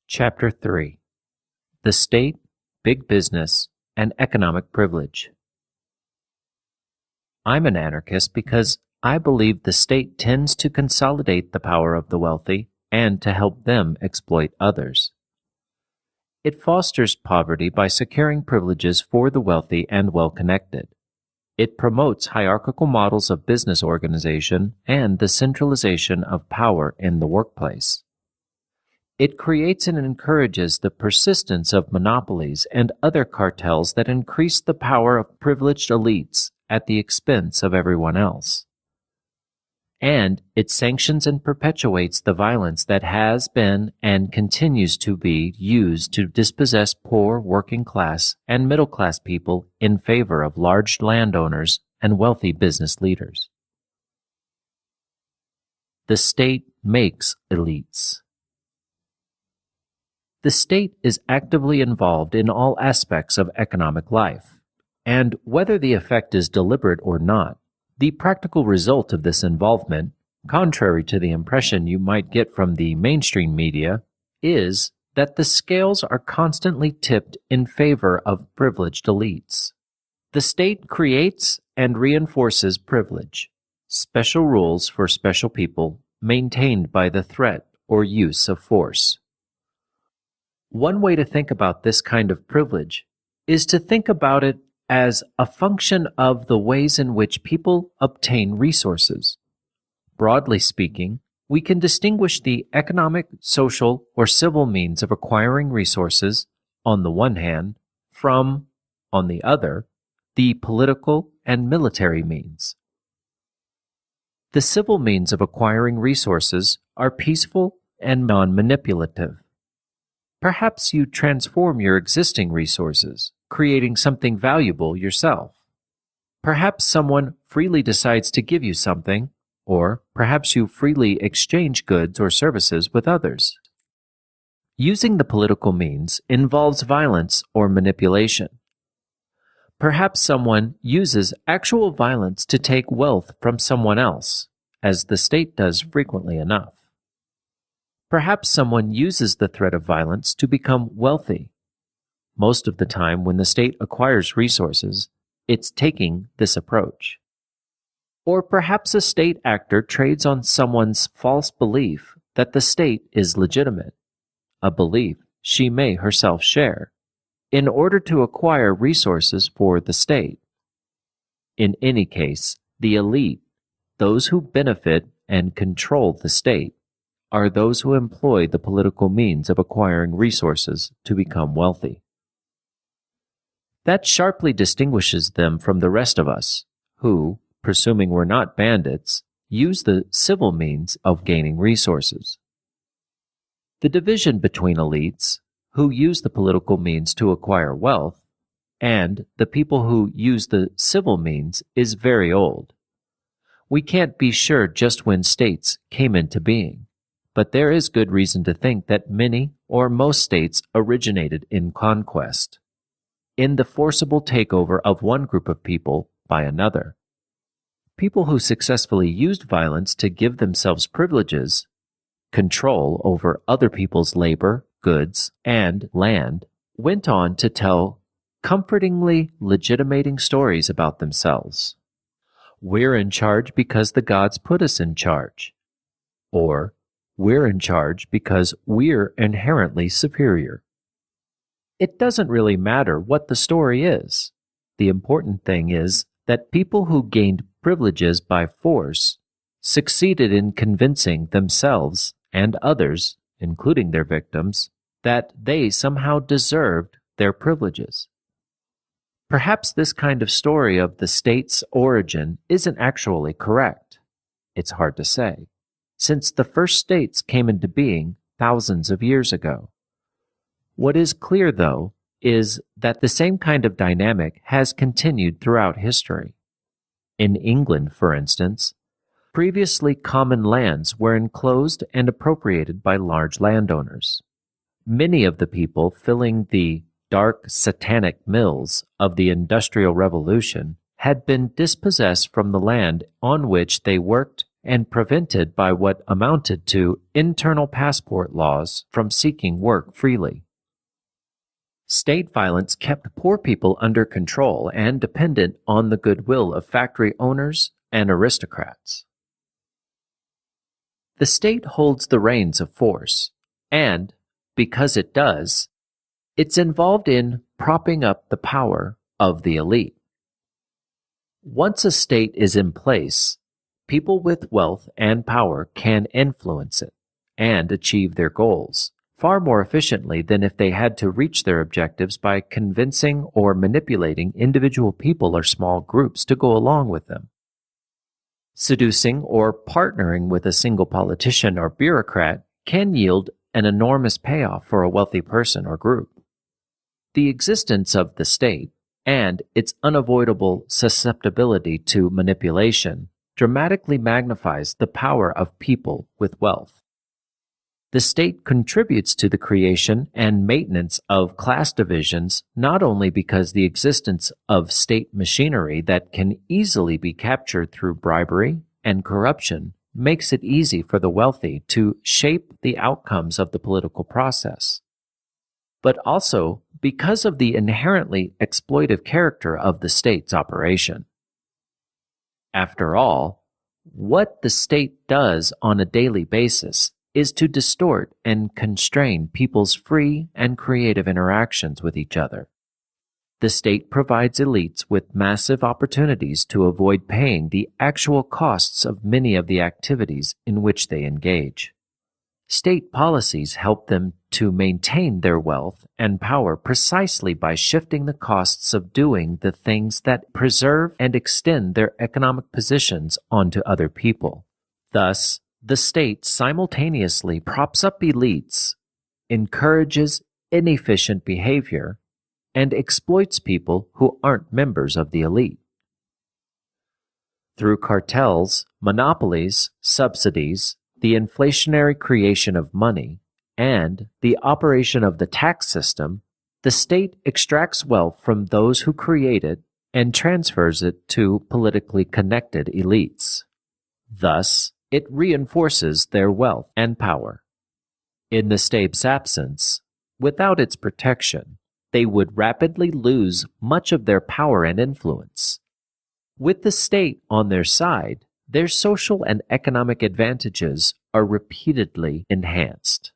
Chapter 3: The State, Big Business, and Economic Privilege. I'm an anarchist because I believe the state tends to consolidate the power of the wealthy and to help them exploit others. It fosters poverty by securing privileges for the wealthy and well-connected. It promotes hierarchical models of business organization and the centralization of power in the workplace. It creates and encourages the persistence of monopolies and other cartels that increase the power of privileged elites at the expense of everyone else. And it sanctions and perpetuates the violence that has been and continues to be used to dispossess poor working class and middle class people in favor of large landowners and wealthy business leaders. The state makes elites. The state is actively involved in all aspects of economic life, and whether the effect is deliberate or not, the practical result of this involvement, contrary to the impression you might get from the mainstream media, is that the scales are constantly tipped in favor of privileged elites. The state creates and reinforces privilege, special rules for special people maintained by the threat or use of force. One way to think about this kind of privilege is to think about it as a function of the ways in which people obtain resources. Broadly speaking, we can distinguish the economic, social, or civil means of acquiring resources, on the one hand, from, on the other, the political and military means. The civil means of acquiring resources are peaceful and non-manipulative. Perhaps you transform your existing resources, creating something valuable yourself. Perhaps someone freely decides to give you something, or perhaps you freely exchange goods or services with others. Using the political means involves violence or manipulation. Perhaps someone uses actual violence to take wealth from someone else, as the state does frequently enough. Perhaps someone uses the threat of violence to become wealthy. Most of the time, when the state acquires resources, it's taking this approach. Or perhaps a state actor trades on someone's false belief that the state is legitimate, a belief she may herself share, in order to acquire resources for the state. In any case, the elite, those who benefit and control the state, are those who employ the political means of acquiring resources to become wealthy. That sharply distinguishes them from the rest of us, who, presuming we're not bandits, use the civil means of gaining resources. The division between elites, who use the political means to acquire wealth, and the people who use the civil means is very old. We can't be sure just when states came into being, but there is good reason to think that many or most states originated in conquest, in the forcible takeover of one group of people by another. People who successfully used violence to give themselves privileges, control over other people's labor, goods, and land, went on to tell comfortingly legitimating stories about themselves. We're in charge because the gods put us in charge. Or, we're in charge because we're inherently superior. It doesn't really matter what the story is. The important thing is that people who gained privileges by force succeeded in convincing themselves and others, including their victims, that they somehow deserved their privileges. Perhaps this kind of story of the state's origin isn't actually correct. It's hard to say, since the first states came into being thousands of years ago. What is clear, though, is that the same kind of dynamic has continued throughout history. In England, for instance, previously common lands were enclosed and appropriated by large landowners. Many of the people filling the dark satanic mills of the Industrial Revolution had been dispossessed from the land on which they worked and prevented by what amounted to internal passport laws from seeking work freely. State violence kept poor people under control and dependent on the goodwill of factory owners and aristocrats. The state holds the reins of force, and, because it does, it's involved in propping up the power of the elite. Once a state is in place, people with wealth and power can influence it and achieve their goals far more efficiently than if they had to reach their objectives by convincing or manipulating individual people or small groups to go along with them. Seducing or partnering with a single politician or bureaucrat can yield an enormous payoff for a wealthy person or group. The existence of the state and its unavoidable susceptibility to manipulation dramatically magnifies the power of people with wealth. The state contributes to the creation and maintenance of class divisions not only because the existence of state machinery that can easily be captured through bribery and corruption makes it easy for the wealthy to shape the outcomes of the political process, but also because of the inherently exploitive character of the state's operation. After all, what the state does on a daily basis is to distort and constrain people's free and creative interactions with each other. The state provides elites with massive opportunities to avoid paying the actual costs of many of the activities in which they engage. State policies help them to maintain their wealth and power precisely by shifting the costs of doing the things that preserve and extend their economic positions onto other people. Thus, the state simultaneously props up elites, encourages inefficient behavior, and exploits people who aren't members of the elite. Through cartels, monopolies, subsidies, the inflationary creation of money, and the operation of the tax system, the state extracts wealth from those who create it and transfers it to politically connected elites. Thus, it reinforces their wealth and power. In the state's absence, without its protection, they would rapidly lose much of their power and influence. With the state on their side, their social and economic advantages are repeatedly enhanced.